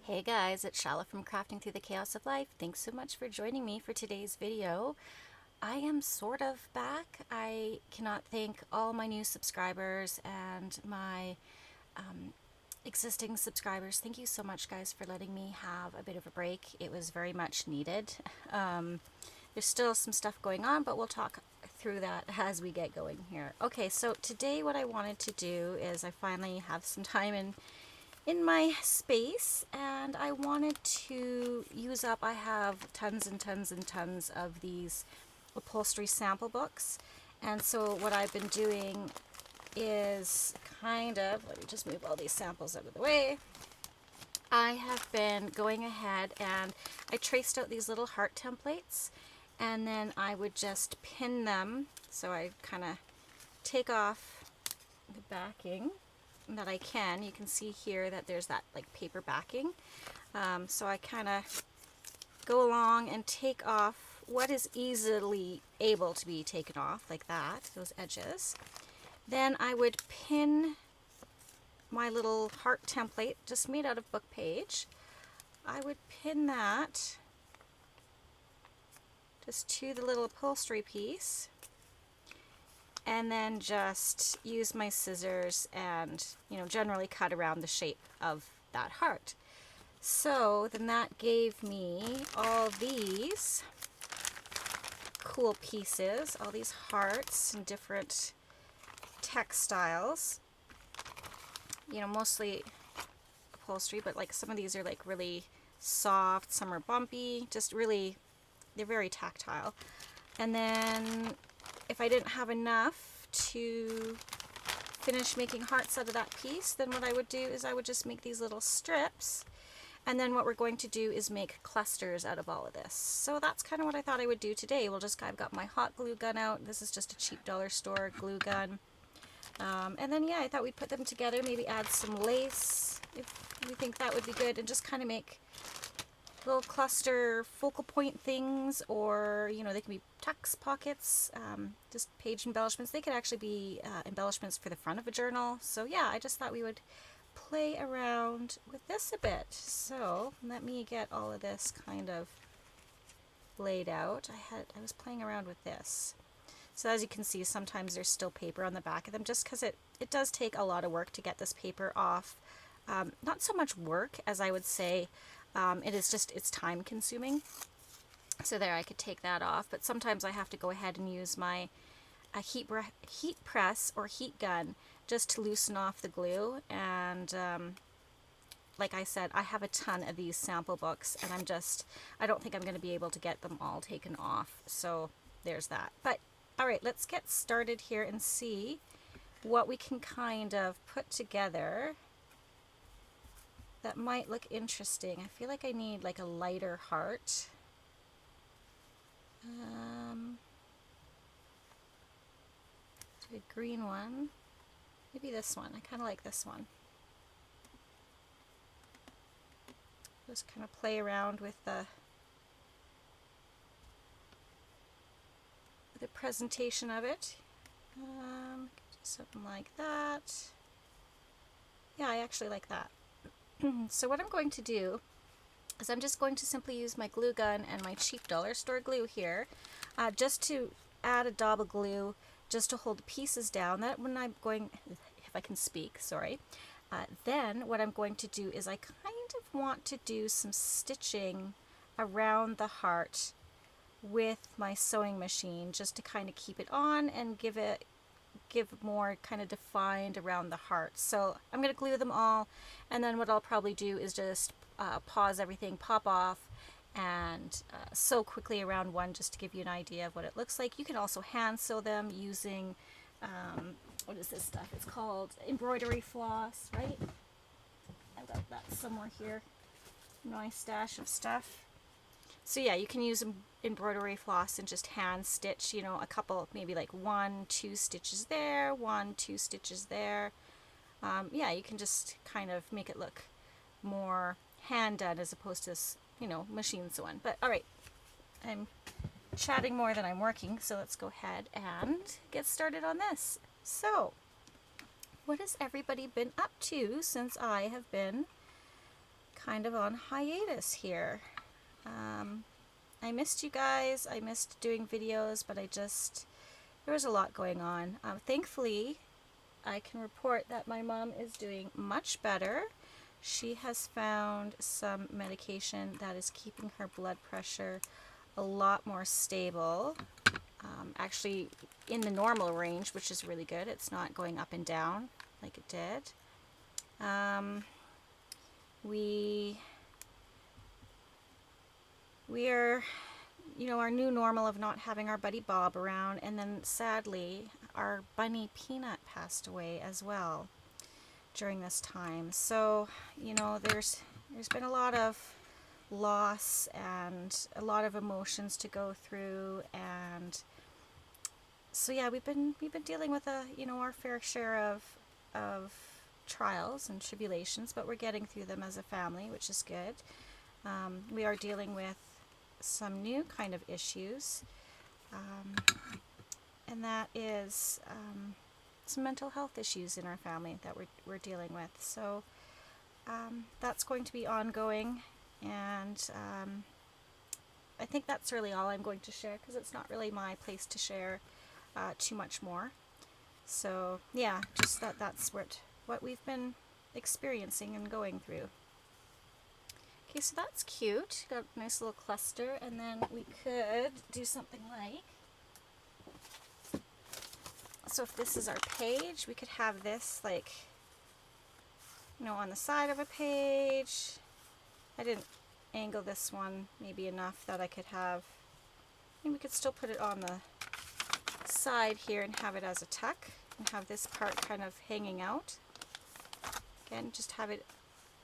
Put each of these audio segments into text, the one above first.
Hey guys, it's Chala from Crafting Through the Chaos of Life. Thanks so much for joining me for today's video. I am sort of back. I cannot thank all my new subscribers and my existing subscribers. Thank you so much, guys, for letting me have a bit of a break. It was very much needed. There's still some stuff going on, but we'll talk through that as we get going here. Okay, so today what I wanted to do is I finally have some time in my space and I wanted to use up, I have tons and tons and tons of these upholstery sample books, and so what I've been doing is let me just move all these samples out of the way. I have been going ahead and I traced out these little heart templates, and then I would just pin them. So I kind of take off the backing that I can. You can see here that there's that like paper backing. So I kind of go along and take off what is easily able to be taken off, like that, those edges. Then I would pin my little heart template, just made out of book page. I would pin that just to the little upholstery piece, and then just use my scissors and, generally cut around the shape of that heart. So then that gave me all these cool pieces, all these hearts and different textiles, mostly upholstery, but like some of these are like really soft, some are bumpy, just really, they're very tactile. And then if I didn't have enough to finish making hearts out of that piece, then what I would do is I would just make these little strips, and then what we're going to do is make clusters out of all of this. So that's kind of what I thought I would do today. I've got my hot glue gun out. This is just a cheap dollar store glue gun. And then I thought we'd put them together, maybe add some lace if you think that would be good, and just kind of make little cluster focal point things, or they can be tucks, pockets, just page embellishments. They could actually be embellishments for the front of a journal. So I just thought we would play around with this a bit. So let me get all of this kind of laid out. I was playing around with this. So as you can see, sometimes there's still paper on the back of them, just because it does take a lot of work to get this paper off. Not so much work as I would say, it's time consuming. So there, I could take that off, but sometimes I have to go ahead and use my heat press or heat gun just to loosen off the glue. And like I said, I have a ton of these sample books, and I don't think I'm going to be able to get them all taken off. So there's that. But all right, let's get started here and see what we can kind of put together that might look interesting. I feel like I need like a lighter heart. Do a green one. Maybe this one. I kind of like this one. Just kind of play around with the presentation of it. Something like that. Yeah, I actually like that. So what I'm going to do is I'm just going to simply use my glue gun and my cheap dollar store glue here, just to add a dab of glue just to hold the pieces down. That when I'm going, if I can speak, sorry. Then what I'm going to do is I kind of want to do some stitching around the heart with my sewing machine, just to kind of keep it on and give more kind of defined around the heart. So I'm going to glue them all, and then what I'll probably do is just pause everything, pop off, and sew quickly around one, just to give you an idea of what it looks like. You can also hand sew them using what is this stuff? It's called embroidery floss, right? I've got that somewhere here. Nice stash of stuff. So you can use embroidery floss and just hand stitch, a couple, maybe like 1-2 stitches there, 1-2 stitches there. You can just kind of make it look more hand done as opposed to, machine sewn. But all right, I'm chatting more than I'm working, so let's go ahead and get started on this. So, what has everybody been up to since I have been kind of on hiatus here. I missed you guys. I missed doing videos, but there was a lot going on. Thankfully, I can report that my mom is doing much better. She has found some medication that is keeping her blood pressure a lot more stable. Actually in the normal range, which is really good. It's not going up and down like it did. We are, our new normal of not having our buddy Bob around, and then sadly our bunny Peanut passed away as well during this time. So, there's been a lot of loss and a lot of emotions to go through, and so yeah, we've been dealing with our fair share of trials and tribulations, but we're getting through them as a family, which is good. We are dealing with some new kind of issues, and that is some mental health issues in our family that we're dealing with. So that's going to be ongoing, and I think that's really all I'm going to share, because it's not really my place to share too much more. So yeah, just that's what we've been experiencing and going through. Okay, so that's cute. Got a nice little cluster, and then we could do something like, so if this is our page, we could have this like, on the side of a page. I didn't angle this one maybe enough that I could have, we could still put it on the side here and have it as a tuck, and have this part kind of hanging out. Again, just have it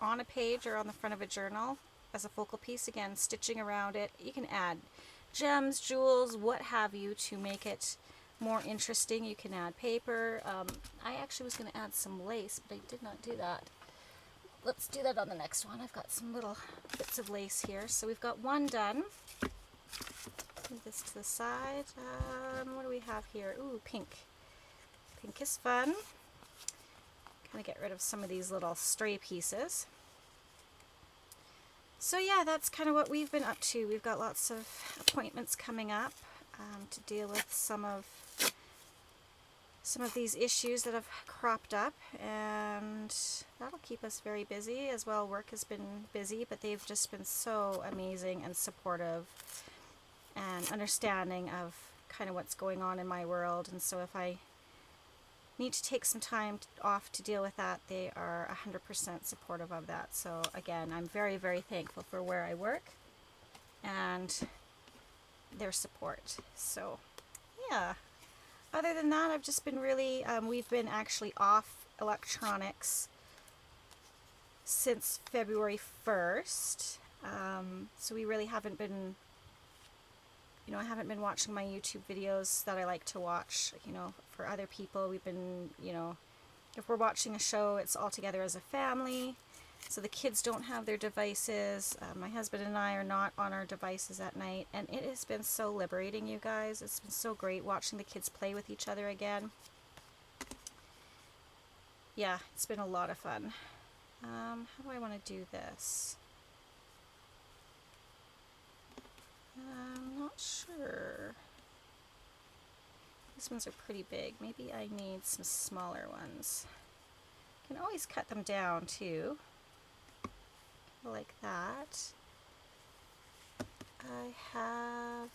on a page or on the front of a journal as a focal piece. Again, stitching around it. You can add gems, jewels, what have you, to make it more interesting. You can add paper. I actually was going to add some lace, but I did not do that. Let's do that on the next one. I've got some little bits of lace here. So we've got one done. Move this to the side. What do we have here? Ooh, pink. Pink is fun. Kind of get rid of some of these little stray pieces. So yeah, that's kind of what we've been up to. We've got lots of appointments coming up to deal with some of these issues that have cropped up, and that'll keep us very busy as well. Work has been busy, but they've just been so amazing and supportive and understanding of kind of what's going on in my world. And so if I need to take some time off to deal with that, they are 100% supportive of that. So again, I'm very, very thankful for where I work and their support. So yeah, other than that, I've just been really, we've been actually off electronics since February 1st. So we really haven't been, I haven't been watching my YouTube videos that I like to watch, for other people. We've been, if we're watching a show, it's all together as a family. So the kids don't have their devices. My husband and I are not on our devices at night. And it has been so liberating, you guys. It's been so great watching the kids play with each other again. Yeah, it's been a lot of fun. How do I want to do this? I'm not sure. These ones are pretty big. Maybe I need some smaller ones. You can always cut them down too, like that. I have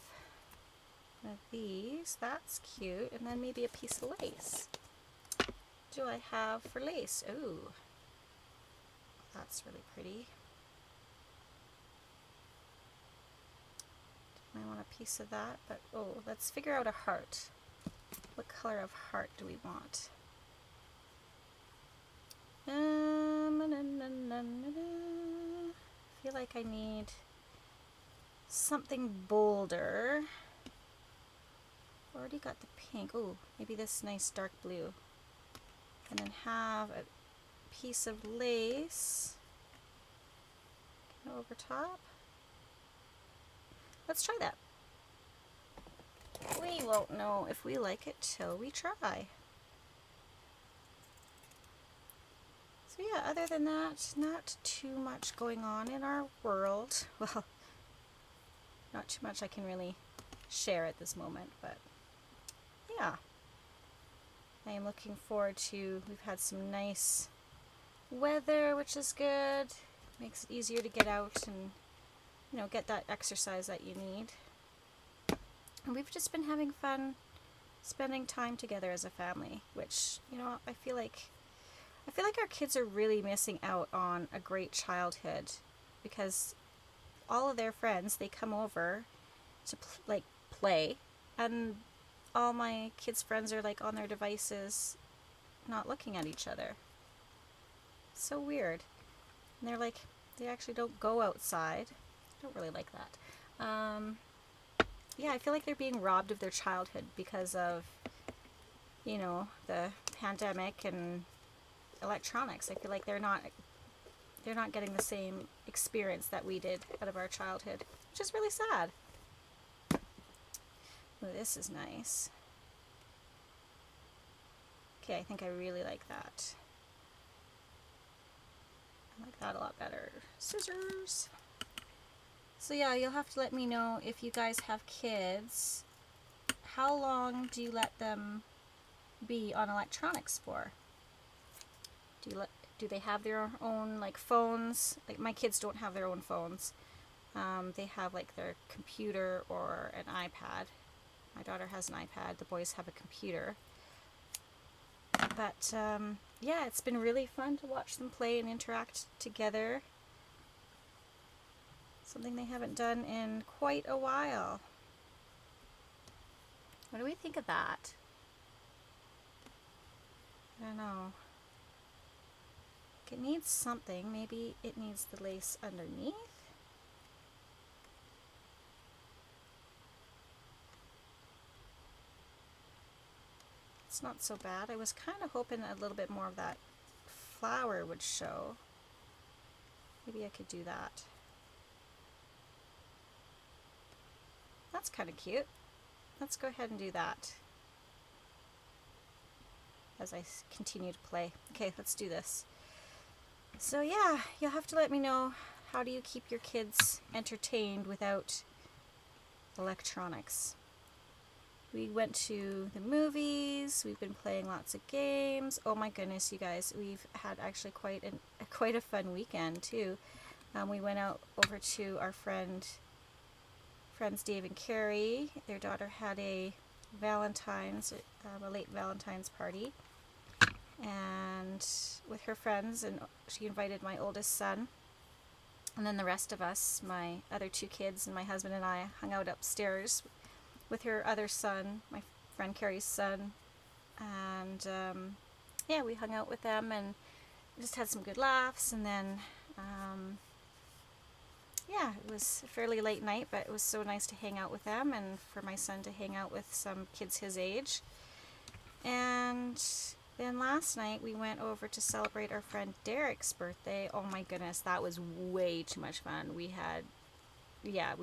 one of these. That's cute. And then maybe a piece of lace. What do I have for lace? Ooh, that's really pretty. I want a piece of that, but let's figure out a heart. What color of heart do we want? I feel like I need something bolder. Already got the pink. Oh, maybe this nice dark blue. And then have a piece of lace over top. Let's try that. We won't know if we like it till we try. So So yeah, other than that, not too much going on in our world. Well, not too much I can really share at this moment, but yeah. I am looking forward to, we've had some nice weather, which is good. Makes it easier to get out and, you know, get that exercise that you need. And we've just been having fun spending time together as a family, which, you know, I feel like our kids are really missing out on a great childhood, because all of their friends, they come over to play, and all my kids' friends are like on their devices, not looking at each other. So weird. And they're like, they actually don't go outside. I don't really like that. Yeah, I feel like they're being robbed of their childhood because of, you know, the pandemic and electronics. I feel like they're not getting the same experience that we did out of our childhood, which is really sad. Oh, this is nice. Okay, I think I really like that. I like that a lot better. Scissors. So yeah, you'll have to let me know if you guys have kids. How long do you let them be on electronics for? Do they have their own like phones? Like my kids don't have their own phones. They have like their computer or an iPad. My daughter has an iPad. The boys have a computer. But yeah, it's been really fun to watch them play and interact together. Something they haven't done in quite a while. What do we think of that? I don't know. It needs something. Maybe it needs the lace underneath. It's not so bad. I was kind of hoping a little bit more of that flower would show. Maybe I could do that. That's kind of cute. Let's go ahead and do that as I continue to play. Okay, let's do this. So yeah, you'll have to let me know, how do you keep your kids entertained without electronics? We went to the movies, we've been playing lots of games. Oh my goodness, you guys, we've had actually quite a fun weekend too. We went out over to our friends Dave and Carrie. Their daughter had a late Valentine's party, and with her friends, and she invited my oldest son, and then the rest of us, my other two kids and my husband and I, hung out upstairs with her other son, my friend Carrie's son, and yeah, we hung out with them and just had some good laughs. And then yeah, it was a fairly late night, but it was so nice to hang out with them and for my son to hang out with some kids his age. And then last night we went over to celebrate our friend Derek's birthday. Oh my goodness, that was way too much fun. We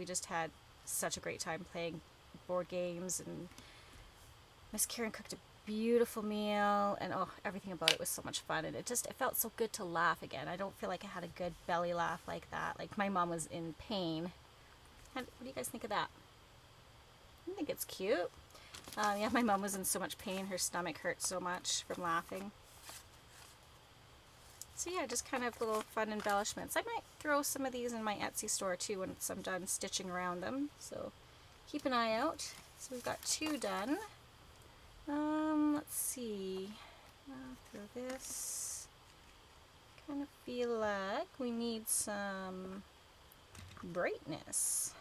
just had such a great time playing board games, and Miss Karen cooked a beautiful meal, and oh, everything about it was so much fun, and it felt so good to laugh again. I don't feel like I had a good belly laugh like that. Like my mom was in pain. What do you guys think of that? I think it's cute. Yeah, my mom was in so much pain. Her stomach hurt so much from laughing. So yeah, just kind of little fun embellishments. I might throw some of these in my Etsy store too once I'm done stitching around them. So keep an eye out. So we've got 2 done. Let's see. Through this. Kind of feel like we need some brightness.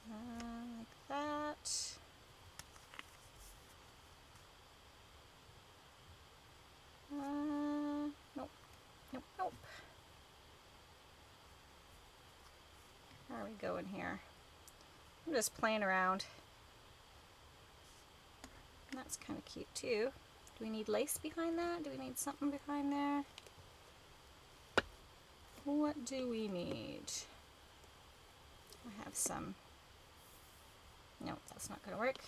Like that. Nope. Nope, nope. How are we going here? I'm just playing around. That's kind of cute too. Do we need lace behind that? Do we need something behind there? What do we need? I have some. No, that's not going to work.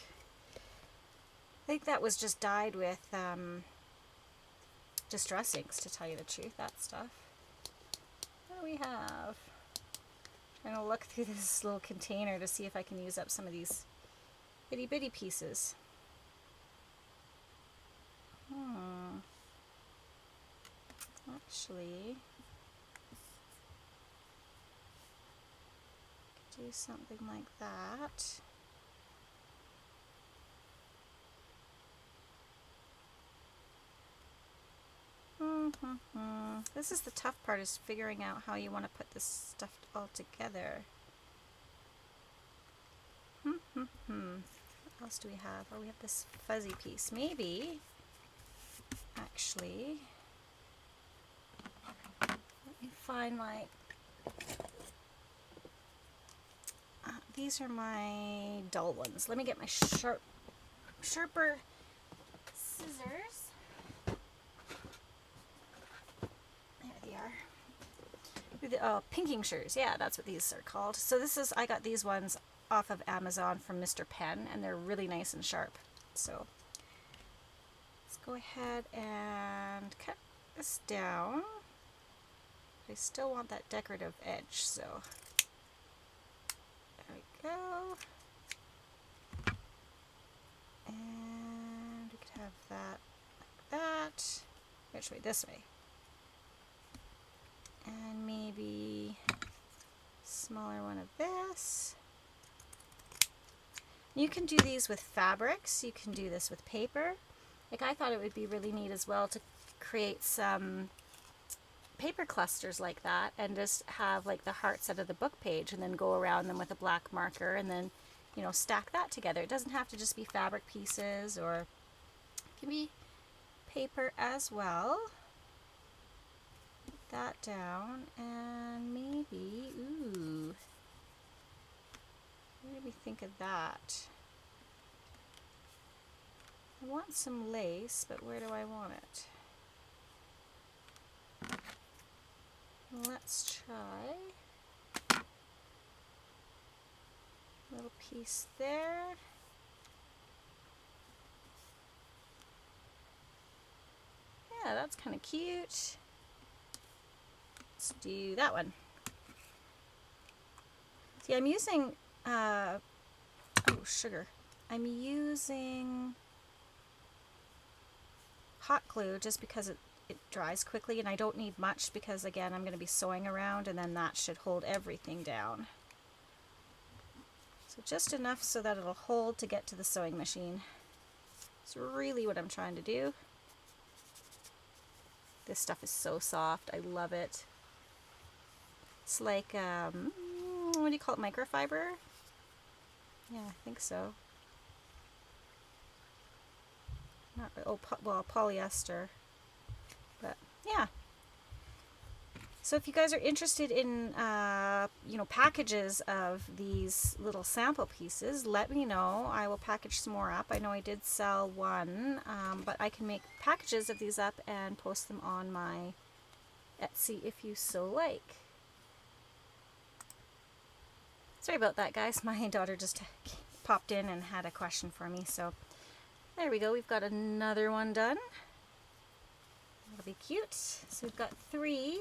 I think that was just dyed with distressings, to tell you the truth, that stuff. What do we have? Trying to look through this little container to see if I can use up some of these itty bitty pieces. Actually, do something like that. This is the tough part, is figuring out how you want to put this stuff all together. What else do we have? Oh, we have this fuzzy piece. Maybe, actually, let me find my, these are my dull ones. Let me get my sharper scissors. Pinking shears, yeah, that's what these are called. So I got these ones off of Amazon from Mr. Penn, and they're really nice and sharp. So let's go ahead and cut this down. I still want that decorative edge, so there we go. And we could have that like that. Which way? This way. And maybe smaller one of this. You can do these with fabrics. You can do this with paper. Like, I thought it would be really neat as well to create some paper clusters like that and just have like the hearts out of the book page and then go around them with a black marker and then, you know, stack that together. It doesn't have to just be fabric pieces, or it can be paper as well. That down, and maybe, what do we think of that? I want some lace, but where do I want it? Let's try a little piece there. Yeah, that's kind of cute. Let's do that one. See, I'm using, sugar. I'm using hot glue just because it dries quickly, and I don't need much because, again, I'm going to be sewing around, and then that should hold everything down. So just enough so that it'll hold to get to the sewing machine. It's really what I'm trying to do. This stuff is so soft. I love it. It's like, what do you call it, microfiber? Yeah, I think so. Not, well, polyester. But, yeah. So if you guys are interested in, you know, packages of these little sample pieces, let me know. I will package some more up. I know I did sell one, but I can make packages of these up and post them on my Etsy if you so like. Sorry about that, guys. My daughter just popped in and had a question for me. So there we go. We've got another one done. That'll be cute. So we've got 3.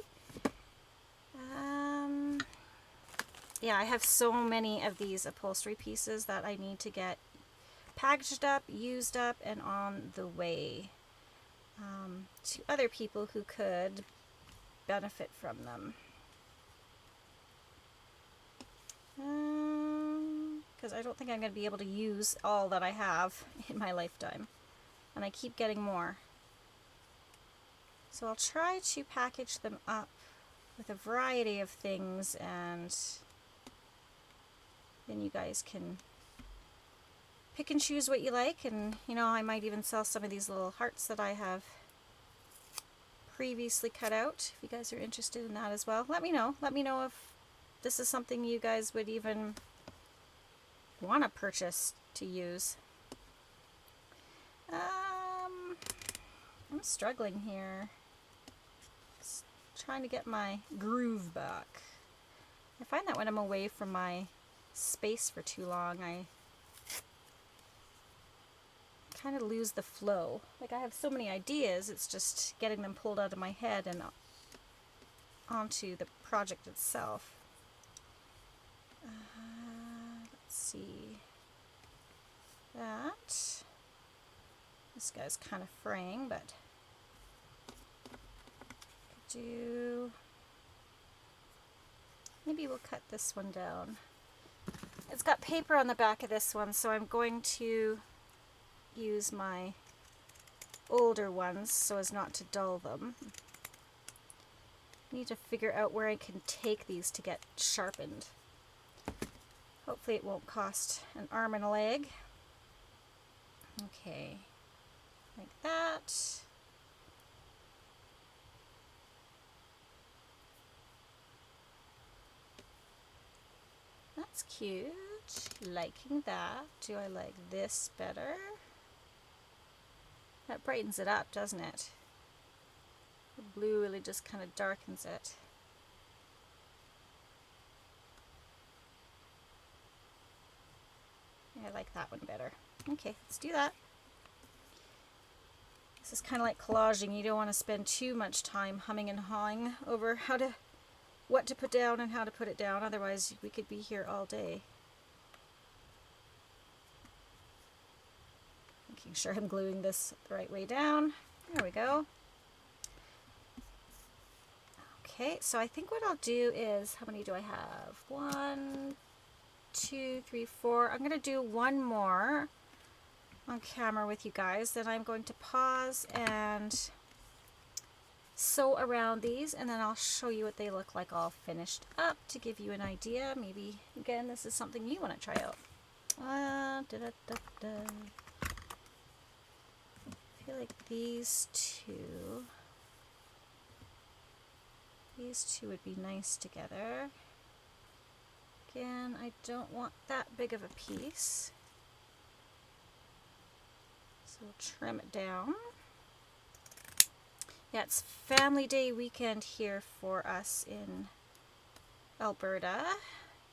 Yeah, I have so many of these upholstery pieces that I need to get packaged up, used up, and on the way to other people who could benefit from them. Because I don't think I'm going to be able to use all that I have in my lifetime. And I keep getting more. So I'll try to package them up with a variety of things, and then you guys can pick and choose what you like. And, you know, I might even sell some of these little hearts that I have previously cut out. If you guys are interested in that as well, let me know. Let me know if this is something you guys would even want to purchase to use. I'm struggling here. Just trying to get my groove back. I find that when I'm away from my space for too long, I kind of lose the flow. Like I have so many ideas, it's just getting them pulled out of my head and onto the project itself. Let's see. That. This guy's kind of fraying, but maybe we'll cut this one down. It's got paper on the back of this one, so I'm going to use my older ones so as not to dull them. I need to figure out where I can take these to get sharpened. Hopefully it won't cost an arm and a leg. Okay, like that. That's cute. Liking that. Do I like this better? That brightens it up, doesn't it? The blue really just kind of darkens it. Yeah, I like that one better. Okay, let's do that. This is kind of like collaging. You don't want to spend too much time humming and hawing over what to put down and how to put it down. Otherwise, we could be here all day. Making sure I'm gluing this the right way down. There we go. Okay, so I think what I'll do is, how many do I have? 1, 2, 3, 4. I'm going to do one more on camera with you guys. Then I'm going to pause and sew around these, and then I'll show you what they look like all finished up to give you an idea. Maybe, again, this is something you want to try out. I feel like these two would be nice together. Again, I don't want that big of a piece, so we'll trim it down. Yeah, it's Family Day weekend here for us in Alberta,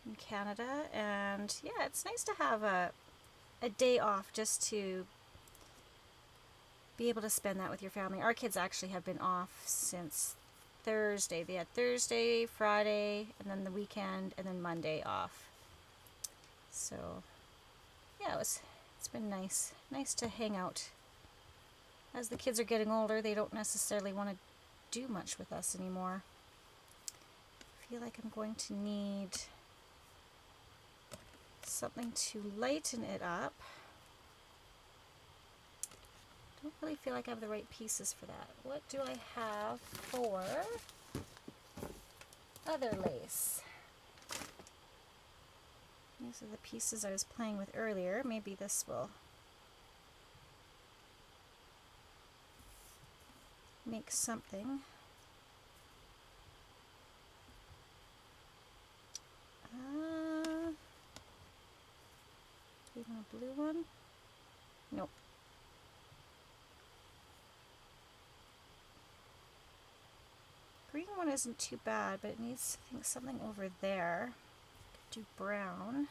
in Canada, and yeah, it's nice to have a day off just to be able to spend that with your family. Our kids actually have been off since Thursday. They had Thursday, Friday, and then the weekend, and then Monday off. So yeah, it's been nice to hang out. As the kids are getting older, they don't necessarily want to do much with us anymore. I feel like I'm going to need something to lighten it up. Don't really feel like I have the right pieces for that. What do I have for other lace? These are the pieces I was playing with earlier. Maybe this will make something. Do you want a blue one? Nope. Green one isn't too bad, but it needs, I think, something over there. Do brown.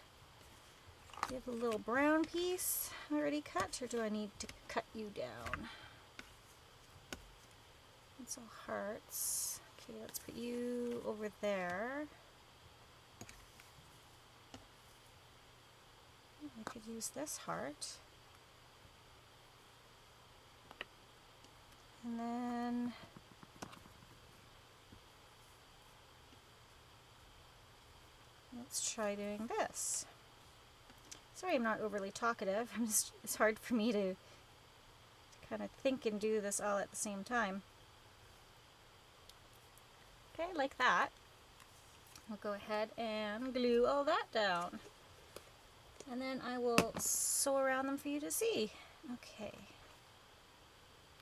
Do you have a little brown piece already cut, or do I need to cut you down? It's all hearts. Okay, let's put you over there. I could use this heart. And then let's try doing this. Sorry I'm not overly talkative. It's hard for me to kind of think and do this all at the same time. Okay, like that. We'll go ahead and glue all that down. And then I will sew around them for you to see. Okay.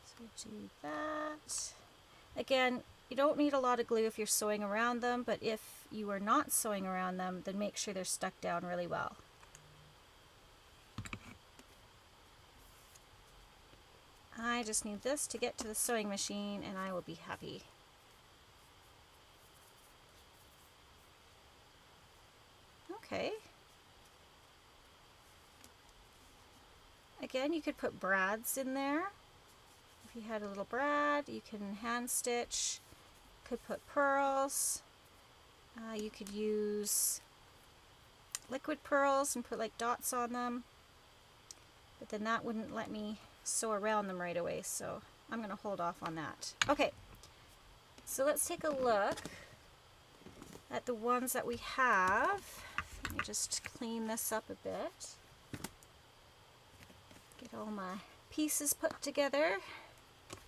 So do that. Again, you don't need a lot of glue if you're sewing around them, but if you are not sewing around them, then make sure they're stuck down really well. I just need this to get to the sewing machine and I will be happy. Okay. Again, you could put brads in there. If you had a little brad, you can hand stitch. Could put pearls. You could use liquid pearls and put like dots on them. But then that wouldn't let me sew around them right away, so I'm going to hold off on that. Okay, so let's take a look at the ones that we have. Let me just clean this up a bit. Get all my pieces put together.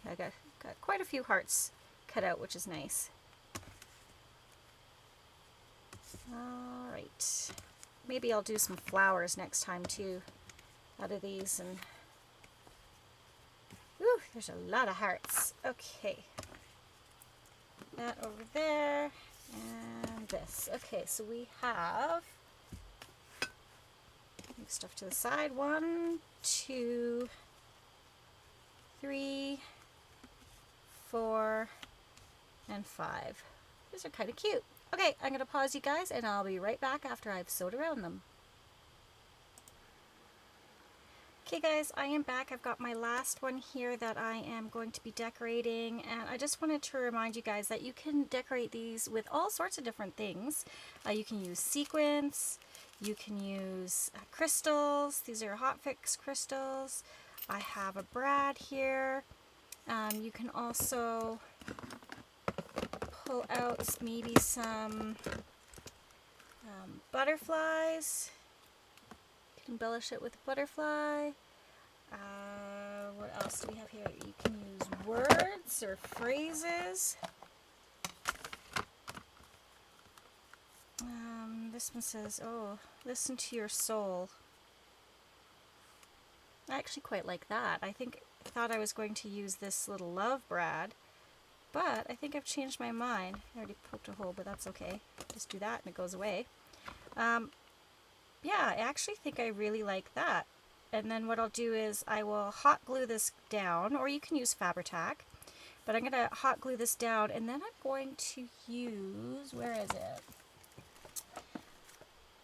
I got quite a few hearts cut out, which is nice. All right. Maybe I'll do some flowers next time too out of these. And whew, there's a lot of hearts. Okay. That over there and this. Okay, so we have move stuff to the side. 1, 2, 3, 4, and 5. These are kind of cute. Okay, I'm going to pause you guys and I'll be right back after I've sewed around them. Okay guys, I am back. I've got my last one here that I am going to be decorating, and I just wanted to remind you guys that you can decorate these with all sorts of different things. You can use sequins, you can use crystals. These are hot fix crystals. I have a brad here. You can also pull out maybe some butterflies. You can embellish it with a butterfly. What else do we have here? You can use words or phrases. This one says, oh, listen to your soul. I actually quite like that. I thought I was going to use this little love brad, but I think I've changed my mind. I already poked a hole, but that's okay. Just do that and it goes away. Yeah, I actually think I really like that. And then what I'll do is I will hot glue this down, or you can use Fabri-Tac, but I'm going to hot glue this down, and then I'm going to use, where is it?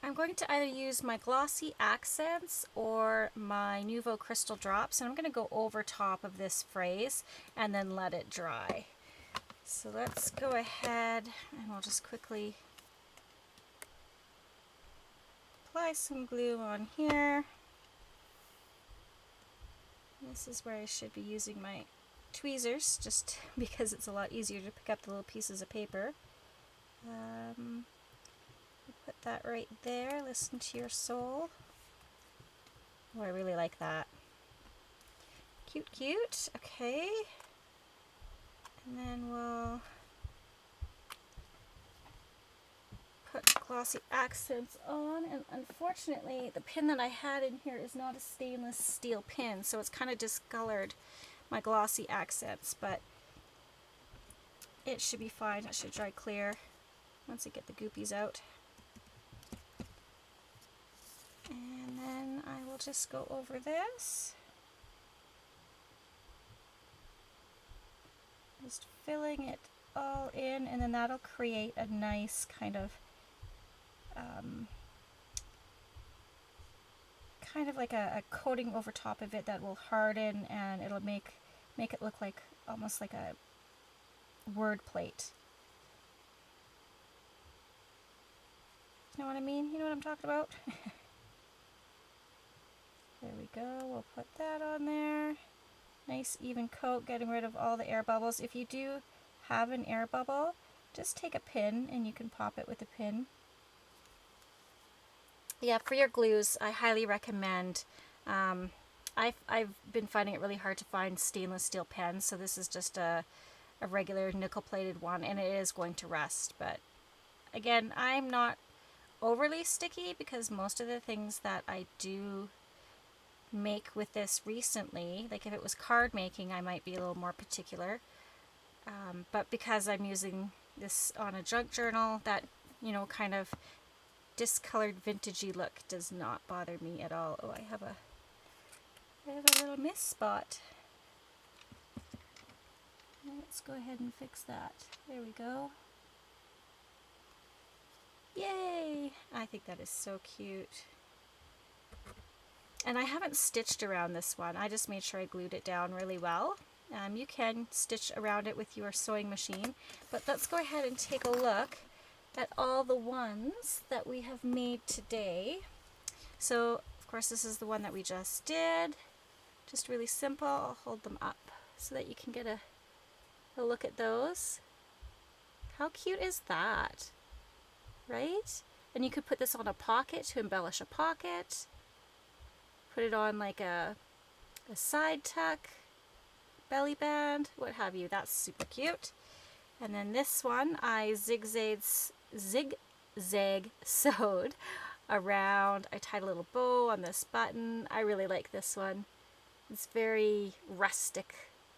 I'm going to either use my glossy accents or my Nuvo crystal drops, and I'm going to go over top of this phrase and then let it dry. So let's go ahead and we'll just quickly apply some glue on here. This is where I should be using my tweezers, just because it's a lot easier to pick up the little pieces of paper. Put that right there. Listen to your soul. Oh, I really like that. Cute, cute. Okay. And then we'll put glossy accents on, and unfortunately the pin that I had in here is not a stainless steel pin, so it's kind of discolored my glossy accents, but it should be fine. It should dry clear once I get the goopies out. And then I will just go over this, just filling it all in, and then that'll create a nice kind of like a coating over top of it that will harden, and it'll make it look like almost like a word plate. You know what I mean? You know what I'm talking about? There we go. We'll put that on there. Nice even coat, getting rid of all the air bubbles. If you do have an air bubble, just take a pin and you can pop it with a pin. Yeah, for your glues, I highly recommend. I've been finding it really hard to find stainless steel pens, so this is just a regular nickel-plated one, and it is going to rust. But again, I'm not overly sticky because most of the things that I do make with this recently, like if it was card making, I might be a little more particular. But because I'm using this on a junk journal, that, you know, kind of discolored vintagey look does not bother me at all. Oh, I have a little miss spot. Let's go ahead and fix that. There we go. Yay! I think that is so cute. And I haven't stitched around this one. I just made sure I glued it down really well. You can stitch around it with your sewing machine, but let's go ahead and take a look at all the ones that we have made today. So, of course, this is the one that we just did. Just really simple. I'll hold them up so that you can get a look at those. How cute is that? Right? And you could put this on a pocket to embellish a pocket. Put it on like a side tuck, belly band, what have you. That's super cute. And then this one I zigzag sewed around. I tied a little bow on this button. I really like this one. It's very rustic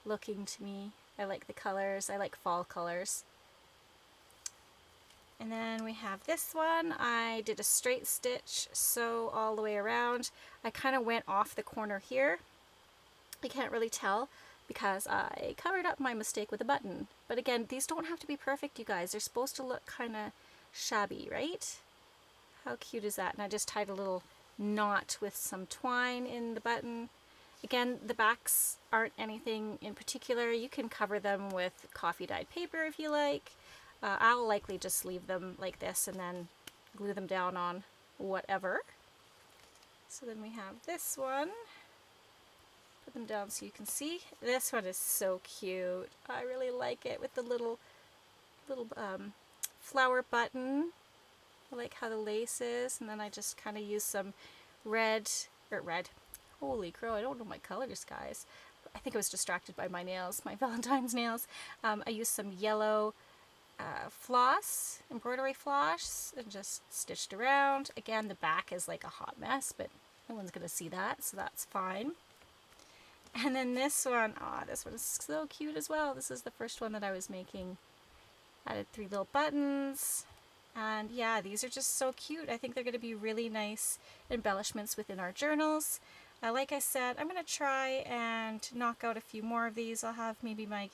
looking to me. I like the colors. I like fall colors. And then we have this one. I did a straight stitch, sew all the way around. I kind of went off the corner here. I can't really tell because I covered up my mistake with a button. But again, these don't have to be perfect, you guys. They're supposed to look kind of shabby, right? How cute is that? And I just tied a little knot with some twine in the button. Again, the backs aren't anything in particular. You can cover them with coffee dyed paper if you like. I'll likely just leave them like this and then glue them down on whatever. So then we have this one. Put them down so you can see. This one is so cute. I really like it with the little flower button. I like how the lace is, and then I just kind of use some red. Holy crow, I don't know my colors, guys. I think I was distracted by my nails, my Valentine's nails. I used some yellow floss, embroidery floss, and just stitched around. Again, the back is like a hot mess, but no one's gonna see that, so that's fine. And then this one, this one is so cute as well. This is the first one that I was making. Added 3 little buttons, and yeah, these are just so cute. I think they're gonna be really nice embellishments within our journals. Like I said, I'm gonna try and knock out a few more of these. I'll have maybe my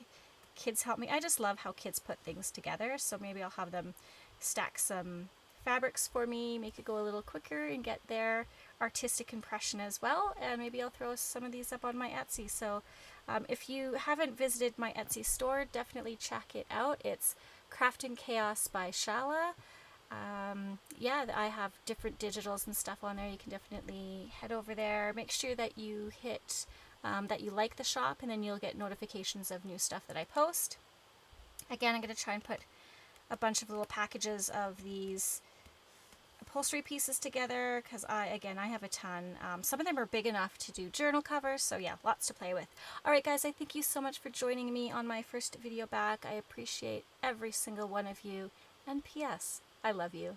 kids help me. I just love how kids put things together, so maybe I'll have them stack some fabrics for me, make it go a little quicker and get their artistic impression as well, and maybe I'll throw some of these up on my Etsy. So if you haven't visited my Etsy store, definitely check it out. It's Crafting Chaos by Chala. Yeah, I have different digitals and stuff on there. You can definitely head over there. Make sure that you hit that you like the shop, and then you'll get notifications of new stuff that I post. Again, I'm going to try and put a bunch of little packages of these upholstery pieces together because I have a ton. Some of them are big enough to do journal covers, so yeah, lots to play with. Alright guys, I thank you so much for joining me on my first video back. I appreciate every single one of you, and P.S. I love you.